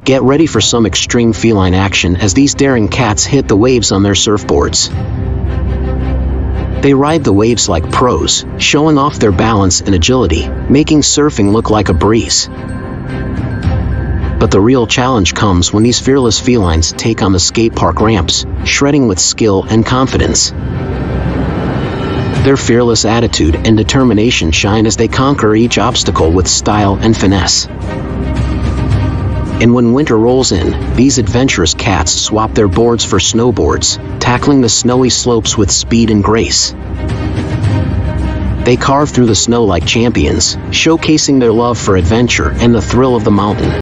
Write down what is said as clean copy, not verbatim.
Get ready for some extreme feline action as these daring cats hit the waves on their surfboards. They ride the waves like pros, showing off their balance and agility, making surfing look like a breeze. But the real challenge comes when these fearless felines take on the skatepark ramps, shredding with skill and confidence. Their fearless attitude and determination shine as they conquer each obstacle with style and finesse. And when winter rolls in, these adventurous cats swap their boards for snowboards, tackling the snowy slopes with speed and grace. They carve through the snow like champions, showcasing their love for adventure and the thrill of the mountain.